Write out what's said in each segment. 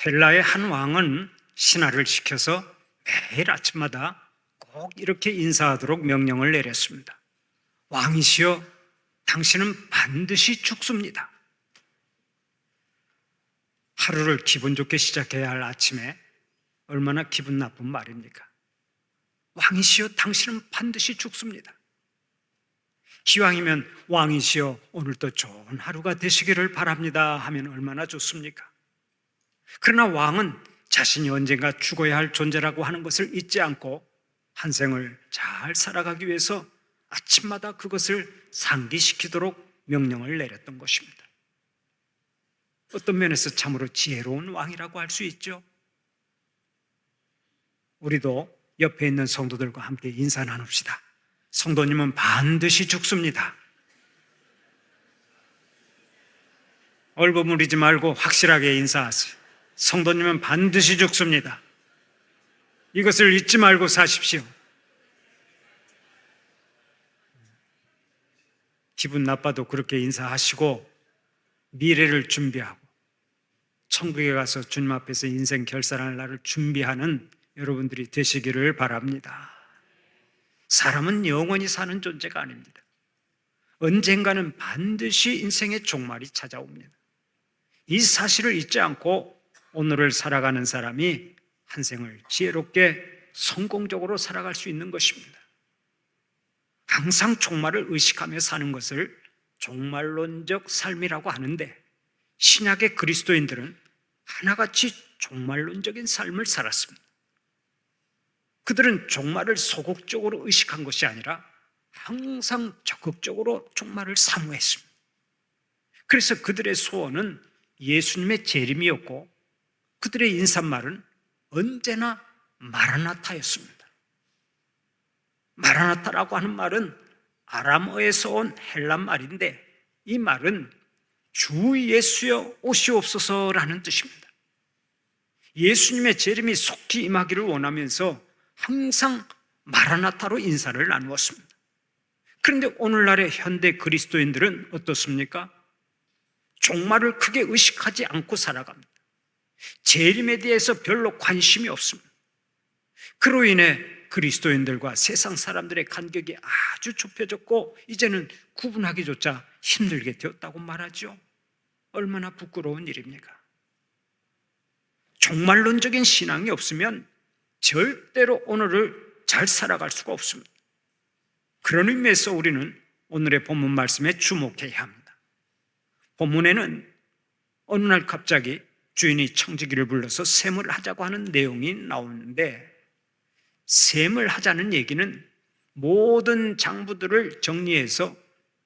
벨라의 한 왕은 신하를 시켜서 매일 아침마다 꼭 이렇게 인사하도록 명령을 내렸습니다. 왕이시여, 당신은 반드시 죽습니다. 하루를 기분 좋게 시작해야 할 아침에 얼마나 기분 나쁜 말입니까? 왕이시여, 당신은 반드시 죽습니다. 기왕이면 왕이시여, 오늘도 좋은 하루가 되시기를 바랍니다 하면 얼마나 좋습니까? 그러나 왕은 자신이 언젠가 죽어야 할 존재라고 하는 것을 잊지 않고 한 생을 잘 살아가기 위해서 아침마다 그것을 상기시키도록 명령을 내렸던 것입니다. 어떤 면에서 참으로 지혜로운 왕이라고 할 수 있죠. 우리도 옆에 있는 성도들과 함께 인사 나눕시다. 성도님은 반드시 죽습니다. 얼버무리지 말고 확실하게 인사하세요. 성도님은 반드시 죽습니다. 이것을 잊지 말고 사십시오. 기분 나빠도 그렇게 인사하시고 미래를 준비하고 천국에 가서 주님 앞에서 인생 결산할 날을 준비하는 여러분들이 되시기를 바랍니다. 사람은 영원히 사는 존재가 아닙니다. 언젠가는 반드시 인생의 종말이 찾아옵니다. 이 사실을 잊지 않고 오늘을 살아가는 사람이 한 생을 지혜롭게 성공적으로 살아갈 수 있는 것입니다. 항상 종말을 의식하며 사는 것을 종말론적 삶이라고 하는데, 신약의 그리스도인들은 하나같이 종말론적인 삶을 살았습니다. 그들은 종말을 소극적으로 의식한 것이 아니라 항상 적극적으로 종말을 사모했습니다. 그래서 그들의 소원은 예수님의 재림이었고 그들의 인사말은 언제나 마라나타였습니다. 마라나타라고 하는 말은 아람어에서 온 헬란 말인데, 이 말은 주 예수여 오시옵소서라는 뜻입니다. 예수님의 재림이 속히 임하기를 원하면서 항상 마라나타로 인사를 나누었습니다. 그런데 오늘날의 현대 그리스도인들은 어떻습니까? 종말을 크게 의식하지 않고 살아갑니다. 재림에 대해서 별로 관심이 없습니다. 그로 인해 그리스도인들과 세상 사람들의 간격이 아주 좁혀졌고 이제는 구분하기조차 힘들게 되었다고 말하죠. 얼마나 부끄러운 일입니까? 종말론적인 신앙이 없으면 절대로 오늘을 잘 살아갈 수가 없습니다. 그런 의미에서 우리는 오늘의 본문 말씀에 주목해야 합니다. 본문에는 어느 날 갑자기 주인이 청지기를 불러서 셈을 하자고 하는 내용이 나오는데, 셈을 하자는 얘기는 모든 장부들을 정리해서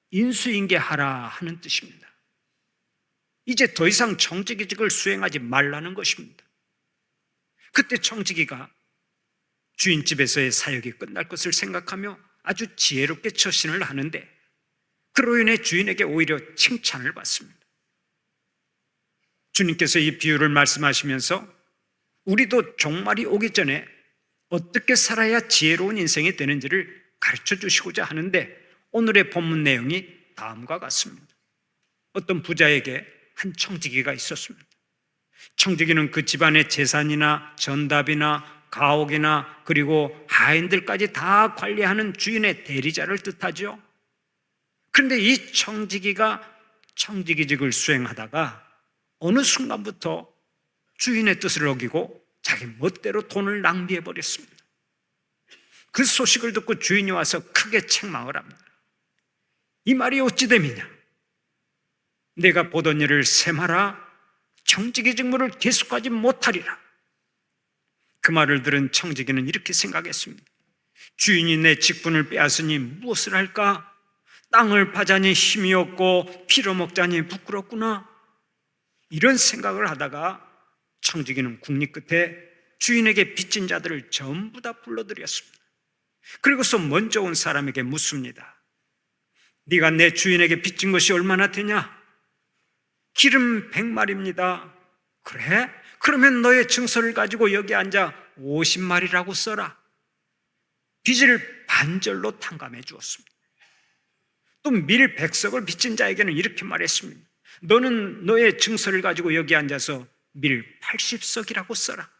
인수인계하라 하는 뜻입니다. 이제 더 이상 청지기직을 수행하지 말라는 것입니다. 그때 청지기가 주인 집에서의 사역이 끝날 것을 생각하며 아주 지혜롭게 처신을 하는데, 그로 인해 주인에게 오히려 칭찬을 받습니다. 주님께서 이 비유를 말씀하시면서 우리도 종말이 오기 전에 어떻게 살아야 지혜로운 인생이 되는지를 가르쳐 주시고자 하는데, 오늘의 본문 내용이 다음과 같습니다. 어떤 부자에게 한 청지기가 있었습니다. 청지기는 그 집안의 재산이나 전답이나 가옥이나 그리고 하인들까지 다 관리하는 주인의 대리자를 뜻하죠. 그런데 이 청지기가 청지기직을 수행하다가 어느 순간부터 주인의 뜻을 어기고 자기 멋대로 돈을 낭비해버렸습니다. 그 소식을 듣고 주인이 와서 크게 책망을 합니다. 이 말이 어찌 됨이냐? 내가 보던 일을 셈하라. 청지기 직무를 계속하지 못하리라. 그 말을 들은 청지기는 이렇게 생각했습니다. 주인이 내 직분을 빼앗으니 무엇을 할까? 땅을 파자니 힘이 없고 빌어먹자니 부끄럽구나. 이런 생각을 하다가 청지기는 국리 끝에 주인에게 빚진 자들을 전부 다 불러들였습니다. 그리고서 먼저 온 사람에게 묻습니다. 네가 내 주인에게 빚진 것이 얼마나 되냐? 기름 100마리입니다. 그래? 그러면 너의 증서를 가지고 여기 앉아 50마리라고 써라. 빚을 반절로 탕감해 주었습니다. 또 밀 100석을 빚진 자에게는 이렇게 말했습니다. 너는 너의 증서를 가지고 여기 앉아서 밀 80석이라고 써라.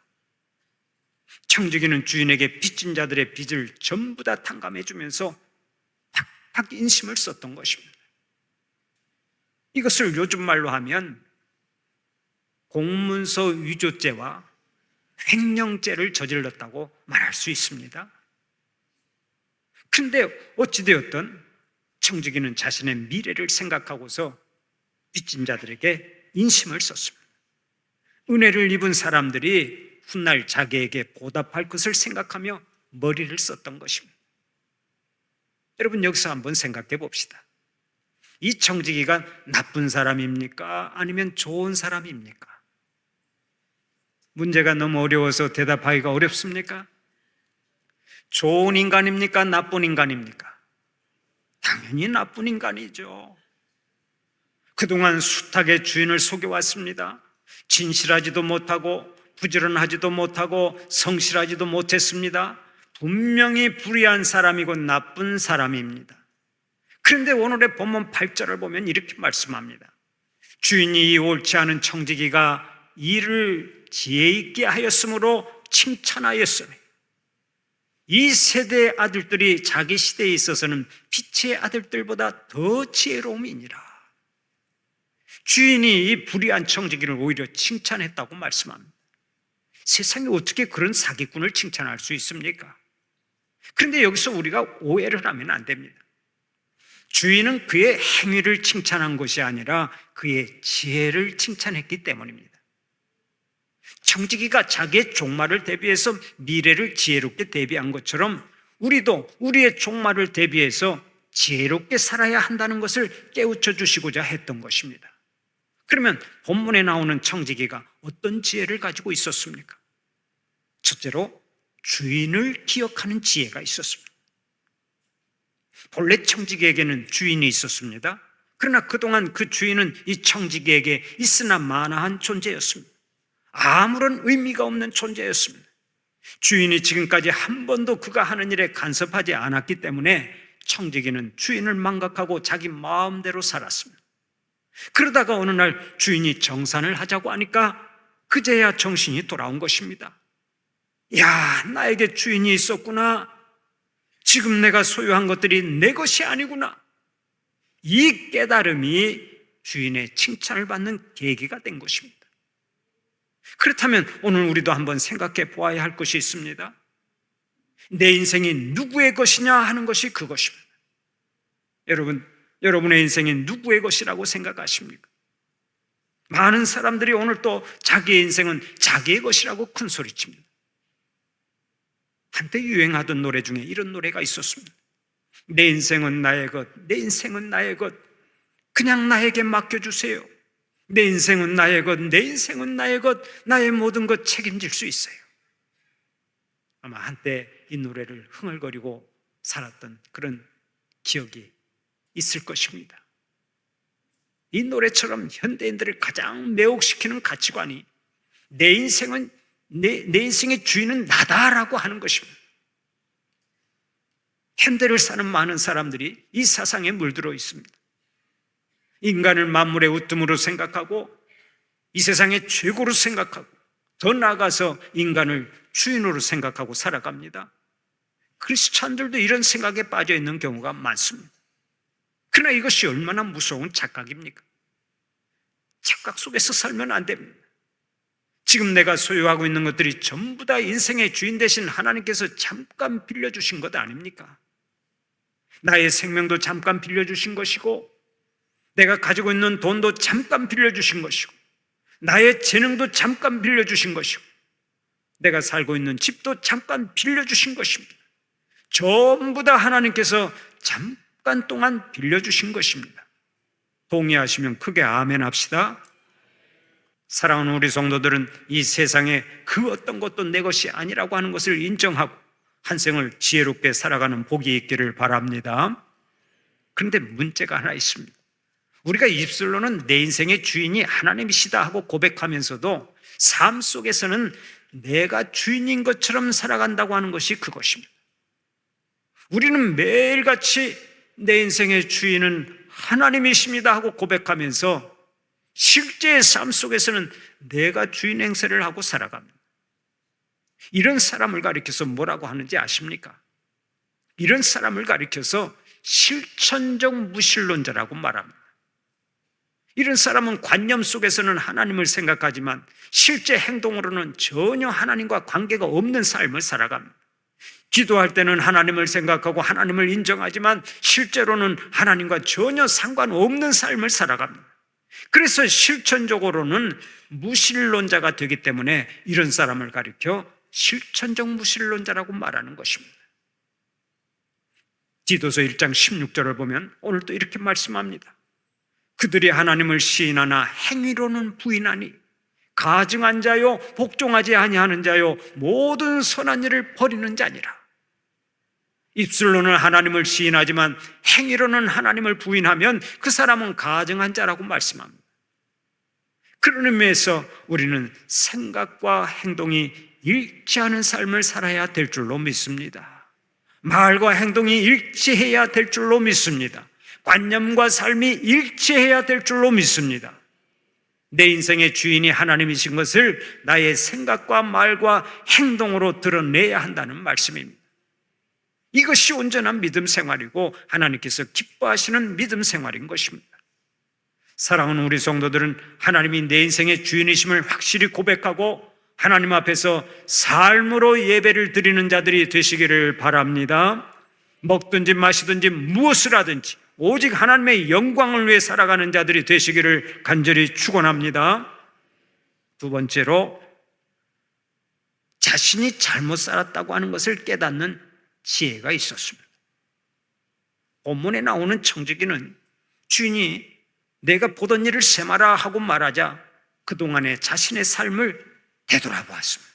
청지기는 주인에게 빚진 자들의 빚을 전부 다 탕감해 주면서 팍팍 인심을 썼던 것입니다. 이것을 요즘 말로 하면 공문서 위조죄와 횡령죄를 저질렀다고 말할 수 있습니다. 그런데 어찌되었든 청지기는 자신의 미래를 생각하고서 빚진 자들에게 인심을 썼습니다. 은혜를 입은 사람들이 훗날 자기에게 보답할 것을 생각하며 머리를 썼던 것입니다. 여러분, 여기서 한번 생각해 봅시다. 이 청지기가 나쁜 사람입니까? 아니면 좋은 사람입니까? 문제가 너무 어려워서 대답하기가 어렵습니까? 좋은 인간입니까? 나쁜 인간입니까? 당연히 나쁜 인간이죠. 그동안 숱하게 주인을 속여왔습니다. 진실하지도 못하고 부지런하지도 못하고 성실하지도 못했습니다. 분명히 불의한 사람이고 나쁜 사람입니다. 그런데 오늘의 본문 8절을 보면 이렇게 말씀합니다. 주인이 이 옳지 않은 청지기가 일을 지혜 있게 하였으므로 칭찬하였으니 이 세대의 아들들이 자기 시대에 있어서는 빛의 아들들보다 더 지혜로움이니라. 주인이 이 불의한 청지기를 오히려 칭찬했다고 말씀합니다. 세상에 어떻게 그런 사기꾼을 칭찬할 수 있습니까? 그런데 여기서 우리가 오해를 하면 안 됩니다. 주인은 그의 행위를 칭찬한 것이 아니라 그의 지혜를 칭찬했기 때문입니다. 청지기가 자기의 종말을 대비해서 미래를 지혜롭게 대비한 것처럼 우리도 우리의 종말을 대비해서 지혜롭게 살아야 한다는 것을 깨우쳐 주시고자 했던 것입니다. 그러면 본문에 나오는 청지기가 어떤 지혜를 가지고 있었습니까? 첫째로 주인을 기억하는 지혜가 있었습니다. 본래 청지기에게는 주인이 있었습니다. 그러나 그동안 그 주인은 이 청지기에게 있으나 마나한 존재였습니다. 아무런 의미가 없는 존재였습니다. 주인이 지금까지 한 번도 그가 하는 일에 간섭하지 않았기 때문에 청지기는 주인을 망각하고 자기 마음대로 살았습니다. 그러다가 어느 날 주인이 정산을 하자고 하니까 그제야 정신이 돌아온 것입니다. 야, 나에게 주인이 있었구나. 지금 내가 소유한 것들이 내 것이 아니구나. 이 깨달음이 주인의 칭찬을 받는 계기가 된 것입니다. 그렇다면 오늘 우리도 한번 생각해 보아야 할 것이 있습니다. 내 인생이 누구의 것이냐 하는 것이 그것입니다. 여러분의 인생이 누구의 것이라고 생각하십니까? 많은 사람들이 오늘 또 자기의 인생은 자기의 것이라고 큰 소리칩니다. 한때 유행하던 노래 중에 이런 노래가 있었습니다. 내 인생은 나의 것, 내 인생은 나의 것, 그냥 나에게 맡겨주세요. 내 인생은 나의 것, 내 인생은 나의 것, 나의 모든 것 책임질 수 있어요. 아마 한때 이 노래를 흥얼거리고 살았던 그런 기억이 있을 것입니다. 이 노래처럼 현대인들을 가장 매혹시키는 가치관이 내 인생은 내 인생의 주인은 나다라고 하는 것입니다. 현대를 사는 많은 사람들이 이 사상에 물들어 있습니다. 인간을 만물의 으뜸으로 생각하고 이 세상의 최고로 생각하고 더 나아가서 인간을 주인으로 생각하고 살아갑니다. 크리스찬들도 이런 생각에 빠져 있는 경우가 많습니다. 그러나 이것이 얼마나 무서운 착각입니까? 착각 속에서 살면 안 됩니다. 지금 내가 소유하고 있는 것들이 전부 다 인생의 주인 되신 하나님께서 잠깐 빌려주신 것 아닙니까? 나의 생명도 잠깐 빌려주신 것이고 내가 가지고 있는 돈도 잠깐 빌려주신 것이고 나의 재능도 잠깐 빌려주신 것이고 내가 살고 있는 집도 잠깐 빌려주신 것입니다. 전부 다 하나님께서 잠깐 동안 빌려주신 것입니다. 동의하시면 크게 아멘 합시다. 사랑하는 우리 성도들은 이 세상에 그 어떤 것도 내 것이 아니라고 하는 것을 인정하고 한 생을 지혜롭게 살아가는 복이 있기를 바랍니다. 그런데 문제가 하나 있습니다. 우리가 입술로는 내 인생의 주인이 하나님이시다 하고 고백하면서도 삶 속에서는 내가 주인인 것처럼 살아간다고 하는 것이 그것입니다. 우리는 매일같이 내 인생의 주인은 하나님이십니다 하고 고백하면서 실제의 삶 속에서는 내가 주인 행세를 하고 살아갑니다. 이런 사람을 가리켜서 뭐라고 하는지 아십니까? 이런 사람을 가리켜서 실천적 무신론자라고 말합니다. 이런 사람은 관념 속에서는 하나님을 생각하지만 실제 행동으로는 전혀 하나님과 관계가 없는 삶을 살아갑니다. 기도할 때는 하나님을 생각하고 하나님을 인정하지만 실제로는 하나님과 전혀 상관없는 삶을 살아갑니다. 그래서 실천적으로는 무신론자가 되기 때문에 이런 사람을 가리켜 실천적 무신론자라고 말하는 것입니다. 디도서 1장 16절을 보면 오늘도 이렇게 말씀합니다. 그들이 하나님을 시인하나 행위로는 부인하니 가증한 자요 복종하지 아니하는 자요 모든 선한 일을 버리는 자니라. 입술로는 하나님을 시인하지만 행위로는 하나님을 부인하면 그 사람은 가증한 자라고 말씀합니다. 그런 의미에서 우리는 생각과 행동이 일치하는 삶을 살아야 될 줄로 믿습니다. 말과 행동이 일치해야 될 줄로 믿습니다. 관념과 삶이 일치해야 될 줄로 믿습니다. 내 인생의 주인이 하나님이신 것을 나의 생각과 말과 행동으로 드러내야 한다는 말씀입니다. 이것이 온전한 믿음 생활이고 하나님께서 기뻐하시는 믿음 생활인 것입니다. 사랑하는 우리 성도들은 하나님이 내 인생의 주인이심을 확실히 고백하고 하나님 앞에서 삶으로 예배를 드리는 자들이 되시기를 바랍니다. 먹든지 마시든지 무엇을 하든지 오직 하나님의 영광을 위해 살아가는 자들이 되시기를 간절히 축원합니다. 두 번째로, 자신이 잘못 살았다고 하는 것을 깨닫는 지혜가 있었습니다. 본문에 나오는 청지기는 주인이 내가 보던 일을 세마라 하고 말하자 그동안의 자신의 삶을 되돌아보았습니다.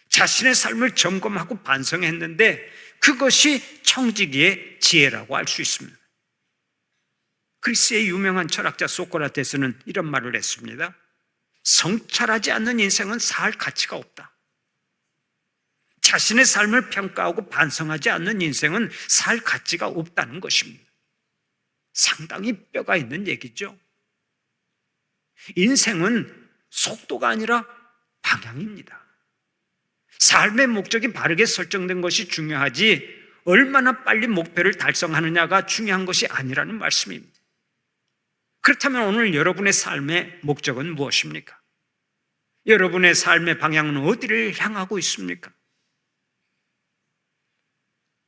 자신의 삶을 점검하고 반성했는데 그것이 청지기의 지혜라고 할 수 있습니다. 그리스의 유명한 철학자 소크라테스는 이런 말을 했습니다. 성찰하지 않는 인생은 살 가치가 없다. 자신의 삶을 평가하고 반성하지 않는 인생은 살 가치가 없다는 것입니다. 상당히 뼈가 있는 얘기죠. 인생은 속도가 아니라 방향입니다. 삶의 목적이 바르게 설정된 것이 중요하지 얼마나 빨리 목표를 달성하느냐가 중요한 것이 아니라는 말씀입니다. 그렇다면 오늘 여러분의 삶의 목적은 무엇입니까? 여러분의 삶의 방향은 어디를 향하고 있습니까?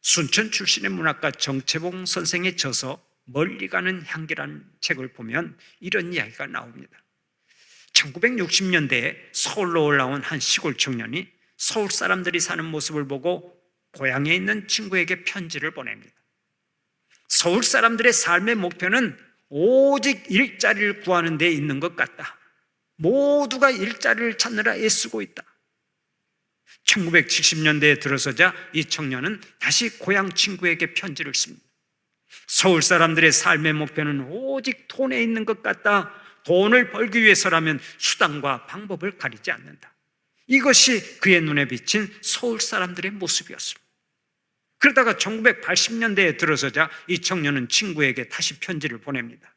순천 출신의 문학가 정채봉 선생의 저서 멀리 가는 향기라는 책을 보면 이런 이야기가 나옵니다. 1960년대에 서울로 올라온 한 시골 청년이 서울 사람들이 사는 모습을 보고 고향에 있는 친구에게 편지를 보냅니다. 서울 사람들의 삶의 목표는 오직 일자리를 구하는 데 있는 것 같다. 모두가 일자리를 찾느라 애쓰고 있다. 1970년대에 들어서자 이 청년은 다시 고향 친구에게 편지를 씁니다. 서울 사람들의 삶의 목표는 오직 돈에 있는 것 같다. 돈을 벌기 위해서라면 수단과 방법을 가리지 않는다. 이것이 그의 눈에 비친 서울 사람들의 모습이었습니다. 그러다가 1980년대에 들어서자 이 청년은 친구에게 다시 편지를 보냅니다.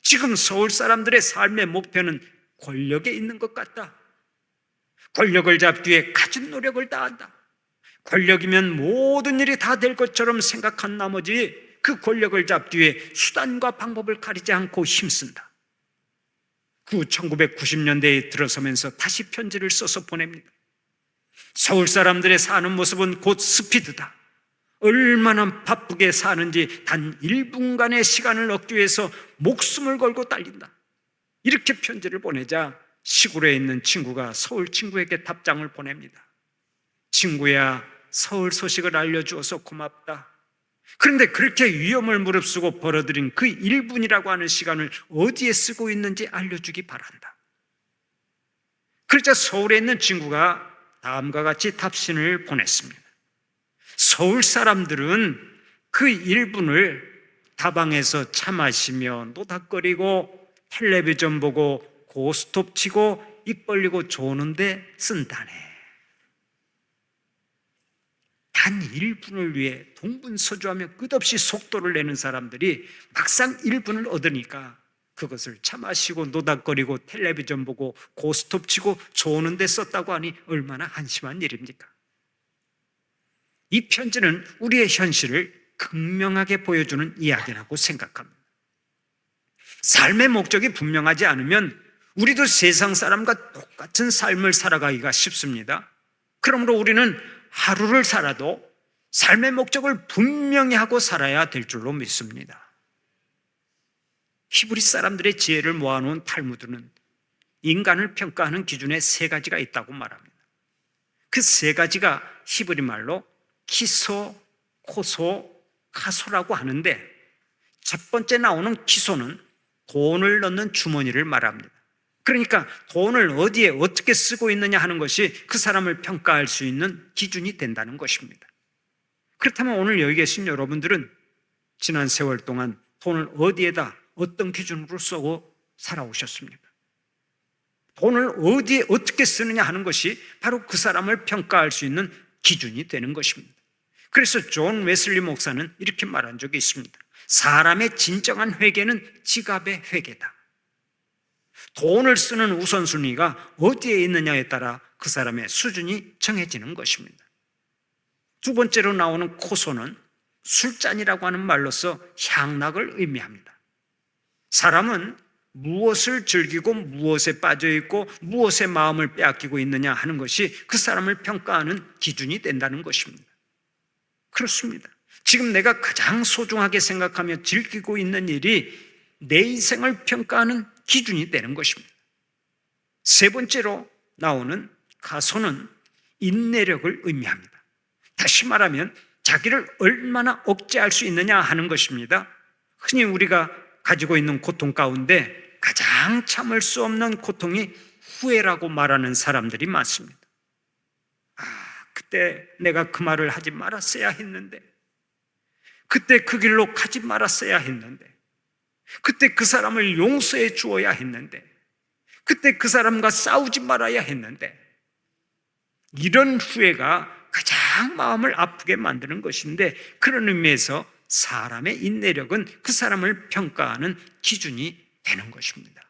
지금 서울 사람들의 삶의 목표는 권력에 있는 것 같다. 권력을 잡기 위해 가진 노력을 다한다. 권력이면 모든 일이 다 될 것처럼 생각한 나머지 그 권력을 잡기 위해 수단과 방법을 가리지 않고 힘쓴다. 그 1990년대에 들어서면서 다시 편지를 써서 보냅니다. 서울 사람들의 사는 모습은 곧 스피드다. 얼마나 바쁘게 사는지 단 1분간의 시간을 얻기 위해서 목숨을 걸고 달린다. 이렇게 편지를 보내자 시골에 있는 친구가 서울 친구에게 답장을 보냅니다. 친구야, 서울 소식을 알려주어서 고맙다. 그런데 그렇게 위험을 무릅쓰고 벌어들인 그 1분이라고 하는 시간을 어디에 쓰고 있는지 알려주기 바란다. 그러자 서울에 있는 친구가 다음과 같이 답신을 보냈습니다. 서울 사람들은 그 1분을 다방에서 차 마시며 노닥거리고 텔레비전 보고 고스톱 치고 입 벌리고 조는데 쓴다네. 단 1분을 위해 동분서주하며 끝없이 속도를 내는 사람들이 막상 1분을 얻으니까 그것을 차 마시고 노닥거리고 텔레비전 보고 고스톱 치고 조는 데 썼다고 하니 얼마나 한심한 일입니까? 이 편지는 우리의 현실을 극명하게 보여주는 이야기라고 생각합니다. 삶의 목적이 분명하지 않으면 우리도 세상 사람과 똑같은 삶을 살아가기가 쉽습니다. 그러므로 우리는 하루를 살아도 삶의 목적을 분명히 하고 살아야 될 줄로 믿습니다. 히브리 사람들의 지혜를 모아놓은 탈무드는 인간을 평가하는 기준에 3가지가 있다고 말합니다. 그 3가지가 히브리 말로 키소, 코소, 카소라고 하는데, 첫 번째 나오는 키소는 돈을 넣는 주머니를 말합니다. 그러니까 돈을 어디에 어떻게 쓰고 있느냐 하는 것이 그 사람을 평가할 수 있는 기준이 된다는 것입니다. 그렇다면 오늘 여기 계신 여러분들은 지난 세월 동안 돈을 어디에다 어떤 기준으로 쓰고 살아오셨습니까? 돈을 어디에 어떻게 쓰느냐 하는 것이 바로 그 사람을 평가할 수 있는 기준이 되는 것입니다. 그래서 존 웨슬리 목사는 이렇게 말한 적이 있습니다. 사람의 진정한 회개는 지갑의 회개다. 돈을 쓰는 우선순위가 어디에 있느냐에 따라 그 사람의 수준이 정해지는 것입니다. 두 번째로 나오는 코소는 술잔이라고 하는 말로서 향락을 의미합니다. 사람은 무엇을 즐기고 무엇에 빠져 있고 무엇에 마음을 빼앗기고 있느냐 하는 것이 그 사람을 평가하는 기준이 된다는 것입니다. 그렇습니다. 지금 내가 가장 소중하게 생각하며 즐기고 있는 일이 내 인생을 평가하는 기준이 되는 것입니다. 세 번째로 나오는 가소는 인내력을 의미합니다. 다시 말하면 자기를 얼마나 억제할 수 있느냐 하는 것입니다. 흔히 우리가 가지고 있는 고통 가운데 가장 참을 수 없는 고통이 후회라고 말하는 사람들이 많습니다. 그때 내가 그 말을 하지 말았어야 했는데, 그때 그 길로 가지 말았어야 했는데, 그때 그 사람을 용서해 주어야 했는데, 그때 그 사람과 싸우지 말아야 했는데, 이런 후회가 가장 마음을 아프게 만드는 것인데, 그런 의미에서 사람의 인내력은 그 사람을 평가하는 기준이 되는 것입니다.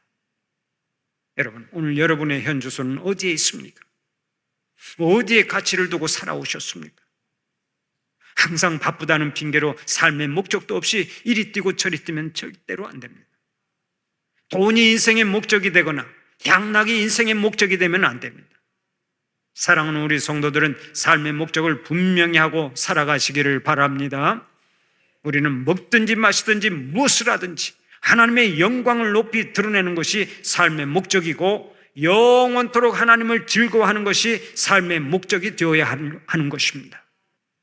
여러분, 오늘 여러분의 현 주소는 어디에 있습니까? 어디에 가치를 두고 살아오셨습니까? 항상 바쁘다는 핑계로 삶의 목적도 없이 이리 뛰고 저리 뛰면 절대로 안 됩니다. 돈이 인생의 목적이 되거나 향락이 인생의 목적이 되면 안 됩니다. 사랑하는 우리 성도들은 삶의 목적을 분명히 하고 살아가시기를 바랍니다. 우리는 먹든지 마시든지 무엇을 하든지 하나님의 영광을 높이 드러내는 것이 삶의 목적이고, 영원토록 하나님을 즐거워하는 것이 삶의 목적이 되어야 하는 것입니다.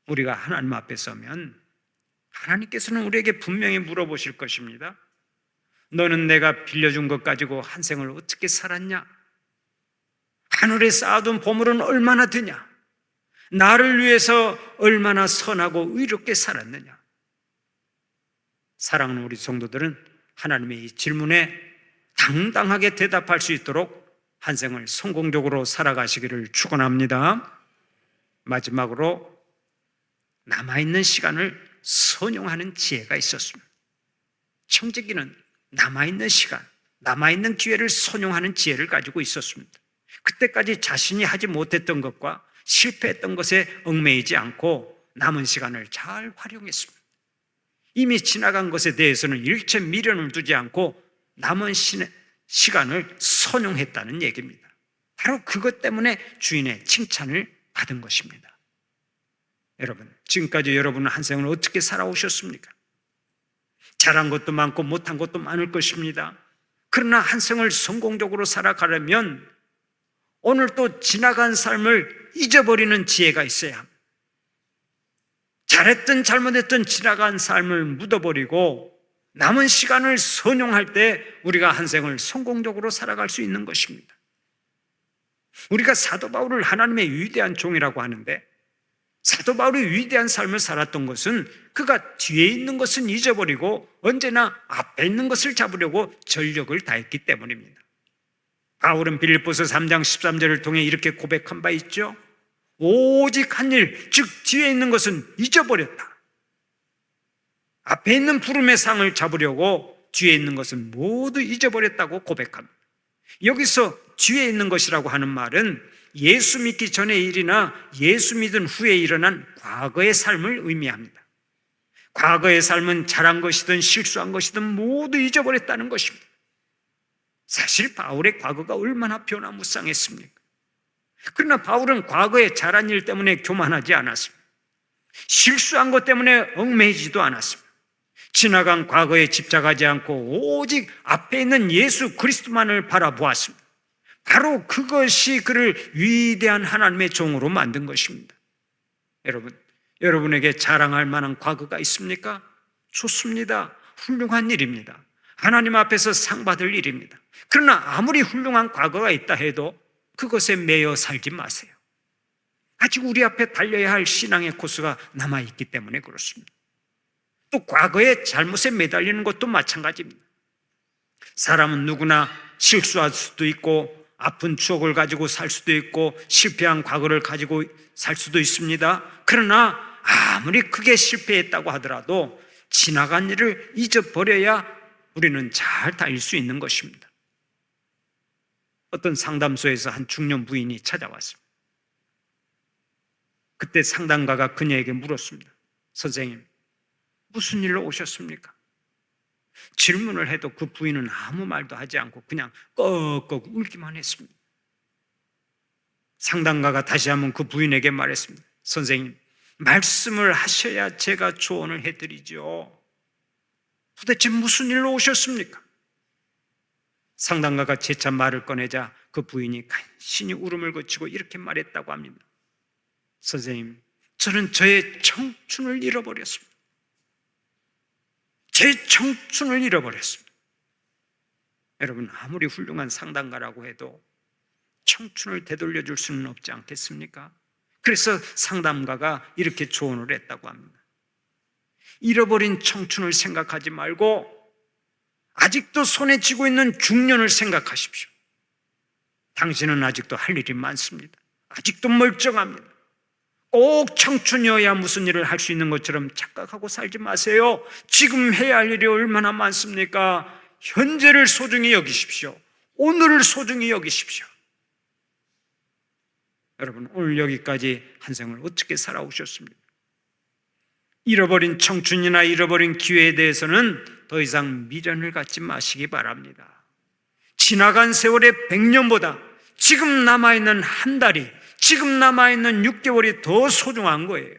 우리가 하나님 앞에 서면 하나님께서는 우리에게 분명히 물어보실 것입니다. 너는 내가 빌려준 것 가지고 한 생을 어떻게 살았냐? 하늘에 쌓아둔 보물은 얼마나 되냐? 나를 위해서 얼마나 선하고 의롭게 살았느냐? 사랑하는 우리 성도들은 하나님의 이 질문에 당당하게 대답할 수 있도록 한 생을 성공적으로 살아가시기를 축원합니다. 마지막으로 남아있는 시간을 선용하는 지혜가 있었습니다. 청지기는 남아있는 시간, 남아있는 기회를 선용하는 지혜를 가지고 있었습니다. 그때까지 자신이 하지 못했던 것과 실패했던 것에 얽매이지 않고 남은 시간을 잘 활용했습니다. 이미 지나간 것에 대해서는 일체 미련을 두지 않고 남은 시간을 선용했다는 얘기입니다. 바로 그것 때문에 주인의 칭찬을 받은 것입니다. 여러분, 지금까지 여러분은 한 생을 어떻게 살아오셨습니까? 잘한 것도 많고 못한 것도 많을 것입니다. 그러나 한 생을 성공적으로 살아가려면 오늘 또 지나간 삶을 잊어버리는 지혜가 있어야 합니다. 잘했든 잘못했든 지나간 삶을 묻어버리고 남은 시간을 선용할 때 우리가 한 생을 성공적으로 살아갈 수 있는 것입니다. 우리가 사도 바울을 하나님의 위대한 종이라고 하는데, 사도 바울이 위대한 삶을 살았던 것은 그가 뒤에 있는 것은 잊어버리고 언제나 앞에 있는 것을 잡으려고 전력을 다했기 때문입니다. 바울은 빌립보서 3장 13절을 통해 이렇게 고백한 바 있죠. 오직 한 일, 즉 뒤에 있는 것은 잊어버렸다. 앞에 있는 부름의 상을 잡으려고 뒤에 있는 것은 모두 잊어버렸다고 고백합니다. 여기서 뒤에 있는 것이라고 하는 말은 예수 믿기 전의 일이나 예수 믿은 후에 일어난 과거의 삶을 의미합니다. 과거의 삶은 잘한 것이든 실수한 것이든 모두 잊어버렸다는 것입니다. 사실 바울의 과거가 얼마나 변화무쌍했습니까? 그러나 바울은 과거에 잘한 일 때문에 교만하지 않았습니다. 실수한 것 때문에 얽매이지도 않았습니다. 지나간 과거에 집착하지 않고 오직 앞에 있는 예수 그리스도만을 바라보았습니다. 바로 그것이 그를 위대한 하나님의 종으로 만든 것입니다. 여러분에게 자랑할 만한 과거가 있습니까? 좋습니다. 훌륭한 일입니다. 하나님 앞에서 상 받을 일입니다. 그러나 아무리 훌륭한 과거가 있다 해도 그것에 매여 살지 마세요. 아직 우리 앞에 달려야 할 신앙의 코스가 남아있기 때문에 그렇습니다. 또 과거의 잘못에 매달리는 것도 마찬가지입니다. 사람은 누구나 실수할 수도 있고 아픈 추억을 가지고 살 수도 있고 실패한 과거를 가지고 살 수도 있습니다. 그러나 아무리 크게 실패했다고 하더라도 지나간 일을 잊어버려야 우리는 잘 달릴 수 있는 것입니다. 어떤 상담소에서 한 중년 부인이 찾아왔습니다. 그때 상담가가 그녀에게 물었습니다. 선생님, 무슨 일로 오셨습니까? 질문을 해도 그 부인은 아무 말도 하지 않고 그냥 꺽꺽 울기만 했습니다. 상담가가 다시 한번 그 부인에게 말했습니다. 선생님, 말씀을 하셔야 제가 조언을 해드리죠. 도대체 무슨 일로 오셨습니까? 상담가가 재차 말을 꺼내자 그 부인이 간신히 울음을 거치고 이렇게 말했다고 합니다. 선생님, 저는 저의 청춘을 잃어버렸습니다. 제 청춘을 잃어버렸습니다. 여러분, 아무리 훌륭한 상담가라고 해도 청춘을 되돌려줄 수는 없지 않겠습니까? 그래서 상담가가 이렇게 조언을 했다고 합니다. 잃어버린 청춘을 생각하지 말고 아직도 손에 쥐고 있는 중년을 생각하십시오. 당신은 아직도 할 일이 많습니다. 아직도 멀쩡합니다. 꼭 청춘이어야 무슨 일을 할 수 있는 것처럼 착각하고 살지 마세요. 지금 해야 할 일이 얼마나 많습니까? 현재를 소중히 여기십시오. 오늘을 소중히 여기십시오. 여러분, 오늘 여기까지 한 생을 어떻게 살아오셨습니까? 잃어버린 청춘이나 잃어버린 기회에 대해서는 더 이상 미련을 갖지 마시기 바랍니다. 지나간 세월의 100년보다 지금 남아있는 한 달이, 지금 남아있는 6개월이 더 소중한 거예요.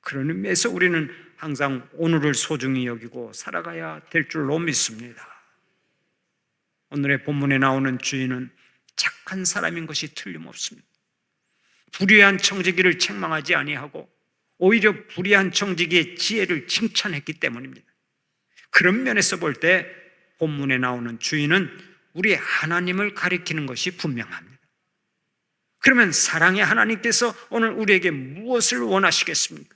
그런 의미에서 우리는 항상 오늘을 소중히 여기고 살아가야 될 줄로 믿습니다. 오늘의 본문에 나오는 주인은 착한 사람인 것이 틀림없습니다. 불의한 청지기를 책망하지 아니하고 오히려 불의한 청지기의 지혜를 칭찬했기 때문입니다. 그런 면에서 볼 때 본문에 나오는 주인은 우리 하나님을 가리키는 것이 분명합니다. 그러면 사랑의 하나님께서 오늘 우리에게 무엇을 원하시겠습니까?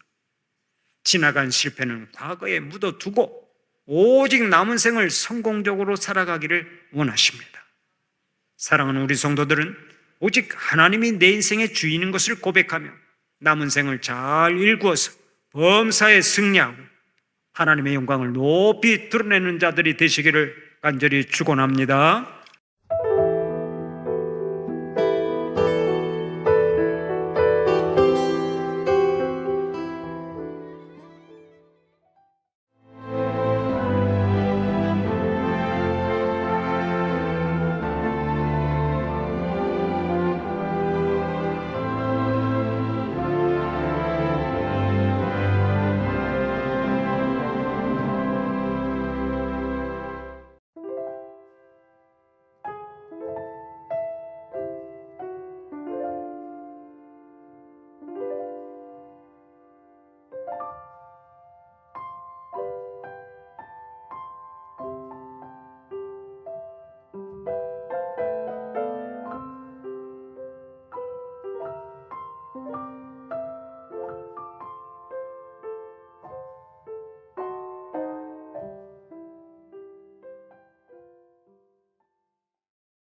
지나간 실패는 과거에 묻어두고 오직 남은 생을 성공적으로 살아가기를 원하십니다. 사랑하는 우리 성도들은 오직 하나님이 내 인생의 주인인 것을 고백하며 남은 생을 잘 일구어서 범사에 승리하고 하나님의 영광을 높이 드러내는 자들이 되시기를 간절히 축원합니다.